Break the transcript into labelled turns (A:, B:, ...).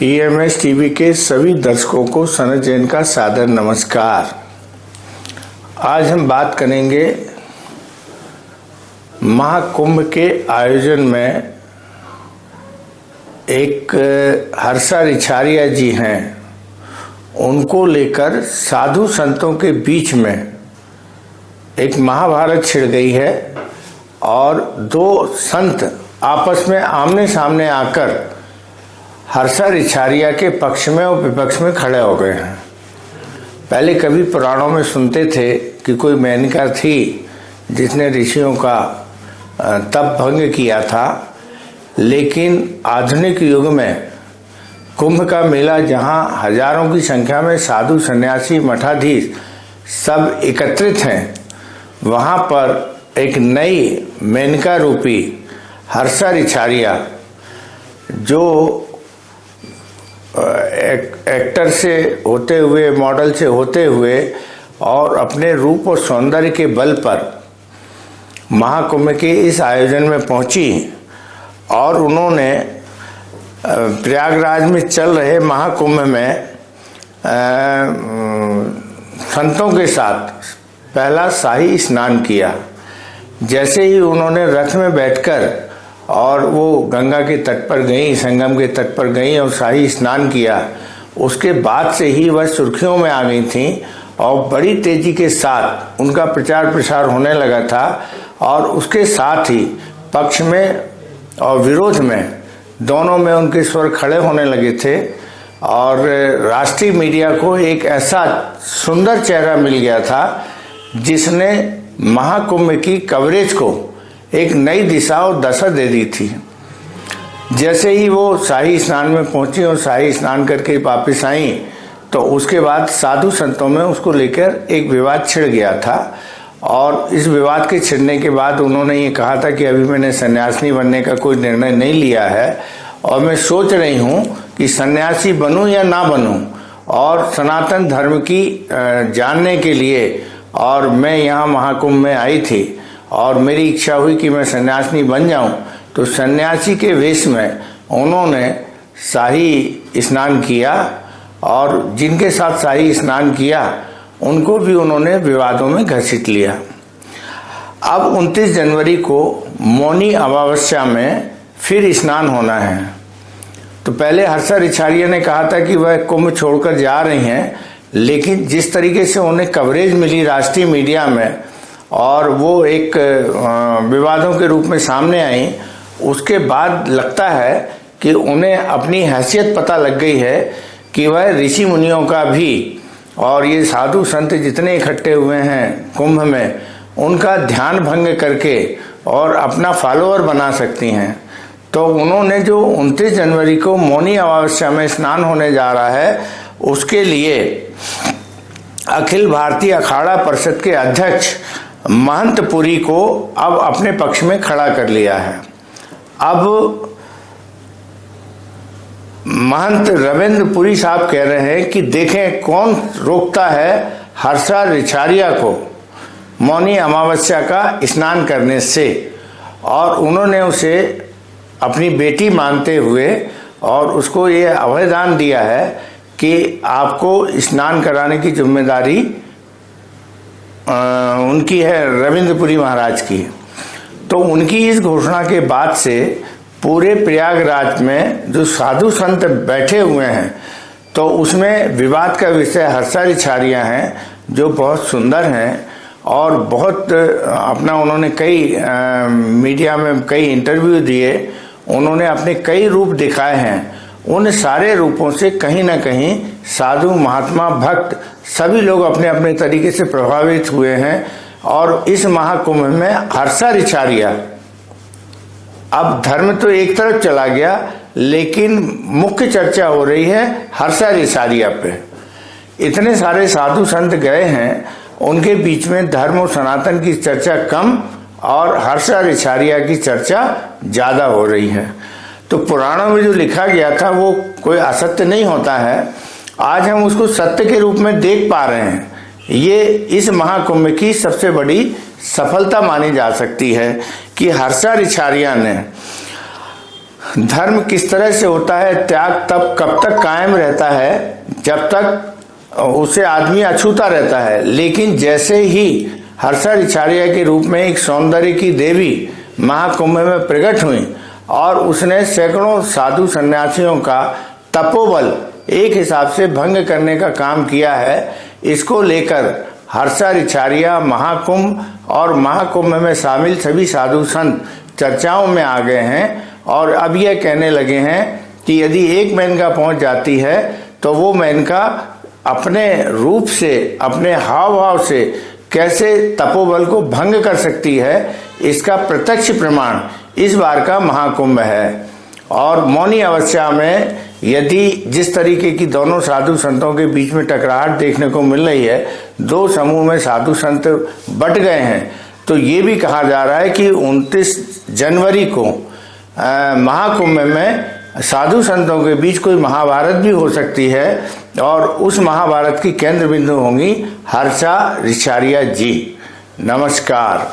A: EMS TV के सभी दर्शकों को सनत जैन का सादर नमस्कार। आज हम बात करेंगे महाकुंभ के आयोजन में एक हर्षा रिछारिया जी हैं, उनको लेकर साधु संतों के बीच में एक महाभारत छिड़ गई है और दो संत आपस में आमने सामने आकर हर्षा रिछारिया के पक्ष में और विपक्ष में खड़े हो गए हैं। पहले कभी पुराणों में सुनते थे कि कोई मेनका थी जिसने ऋषियों का तप भंग किया था, लेकिन आधुनिक युग में कुंभ का मेला जहां हजारों की संख्या में साधु सन्यासी मठाधीश सब एकत्रित हैं, वहां पर एक नई मेनका रूपी हर्षा रिछारिया जो एक्टर से होते हुए, मॉडल से होते हुए और अपने रूप और सौंदर्य के बल पर महाकुंभ के इस आयोजन में पहुंची और उन्होंने प्रयागराज में चल रहे महाकुंभ में संतों के साथ पहला शाही स्नान किया। जैसे ही उन्होंने रथ में बैठकर और वो गंगा के तट पर गई, संगम के तट पर गई और शाही स्नान किया, उसके बाद से ही वह सुर्खियों में आ गई थी और बड़ी तेजी के साथ उनका प्रचार प्रसार होने लगा था और उसके साथ ही पक्ष में और विरोध में दोनों में उनके स्वर खड़े होने लगे थे और राष्ट्रीय मीडिया को एक ऐसा सुंदर चेहरा मिल गया था जिसने महाकुंभ की कवरेज को एक नई दिशा और दशा दे दी थी। जैसे ही वो शाही स्नान में पहुंची और शाही स्नान करके वापस आई तो उसके बाद साधु संतों में उसको लेकर एक विवाद छिड़ गया था और इस विवाद के छिड़ने के बाद उन्होंने ये कहा था कि अभी मैंने सन्यासिनी बनने का कोई निर्णय नहीं लिया है और मैं सोच रही हूँ कि सन्यासी बनूं या ना बनूं, और सनातन धर्म की जानने के लिए और मैं यहाँ महाकुंभ में आई थी और मेरी इच्छा हुई कि मैं सन्यासिनी बन जाऊं। तो सन्यासी के वेश में उन्होंने शाही स्नान किया और जिनके साथ शाही स्नान किया उनको भी उन्होंने विवादों में घसीट लिया। अब 29 जनवरी को मौनी अमावस्या में फिर स्नान होना है। तो पहले हर्षा रिछारिया ने कहा था कि वह कुंभ छोड़कर जा रही हैं, लेकिन जिस तरीके से उन्हें कवरेज मिली राष्ट्रीय मीडिया में और वो एक विवादों के रूप में सामने आई, उसके बाद लगता है कि उन्हें अपनी हैसियत पता लग गई है कि वह ऋषि मुनियों का भी और ये साधु संत जितने इकट्ठे हुए हैं कुंभ में, उनका ध्यान भंग करके और अपना फॉलोअर बना सकती हैं। तो उन्होंने जो 29 जनवरी को मौनी अमावस्या में स्नान होने जा रहा है, उसके लिए अखिल भारतीय अखाड़ा परिषद के अध्यक्ष महंत पुरी को अब अपने पक्ष में खड़ा कर लिया है। अब महंत रविंद्र पुरी साहब कह रहे हैं कि देखें कौन रोकता है हर्षा रिछारिया को मौनी अमावस्या का स्नान करने से, और उन्होंने उसे अपनी बेटी मानते हुए और उसको ये अभयदान दिया है कि आपको स्नान कराने की जिम्मेदारी उनकी है, रविंद्रपुरी महाराज की। तो उनकी इस घोषणा के बाद से पूरे प्रयागराज में जो साधु संत बैठे हुए हैं, तो उसमें विवाद का विषय हर्षा रिछारिया हैं, जो बहुत सुंदर हैं और बहुत अपना उन्होंने कई मीडिया में कई इंटरव्यू दिए, उन्होंने अपने कई रूप दिखाए हैं। उन सारे रूपों से कहीं ना कहीं साधु महात्मा भक्त सभी लोग अपने अपने तरीके से प्रभावित हुए हैं और इस महाकुंभ में हर्षा रिछारिया, अब धर्म तो एक तरफ चला गया लेकिन मुख्य चर्चा हो रही है हर्षा रिछारिया पे। इतने सारे साधु संत गए हैं, उनके बीच में धर्म और सनातन की चर्चा कम और हर्षा रिछारिया की चर्चा ज्यादा हो रही है। तो पुराणों में जो लिखा गया था वो कोई असत्य नहीं होता है, आज हम उसको सत्य के रूप में देख पा रहे हैं। ये इस महाकुंभ की सबसे बड़ी सफलता मानी जा सकती है कि हर्षा रिछारिया ने धर्म किस तरह से होता है, त्याग तब कब तक कायम रहता है जब तक उसे आदमी अछूता रहता है। लेकिन जैसे ही हर्षा रिछारिया के रूप में एक सौंदर्य की देवी महाकुंभ में प्रकट हुई और उसने सैकड़ों साधु सन्यासियों का तपोबल एक हिसाब से भंग करने का काम किया है, इसको लेकर हर्षा रिछारिया महाकुंभ और महाकुंभ में शामिल सभी साधु संत चर्चाओं में आ गए हैं और अब यह कहने लगे हैं कि यदि एक मेनका पहुंच जाती है तो वो मेनका अपने रूप से, अपने हाव भाव से कैसे तपोबल को भंग कर सकती है, इसका प्रत्यक्ष प्रमाण इस बार का महाकुंभ है। और मौनी अवस्था में यदि जिस तरीके की दोनों साधु संतों के बीच में टकराहट देखने को मिल रही है, दो समूह में साधु संत बट गए हैं, तो ये भी कहा जा रहा है कि 29 जनवरी को महाकुंभ में साधु संतों के बीच कोई महाभारत भी हो सकती है और उस महाभारत की केंद्र बिंदु होंगी हर्षा रिछारिया जी। नमस्कार।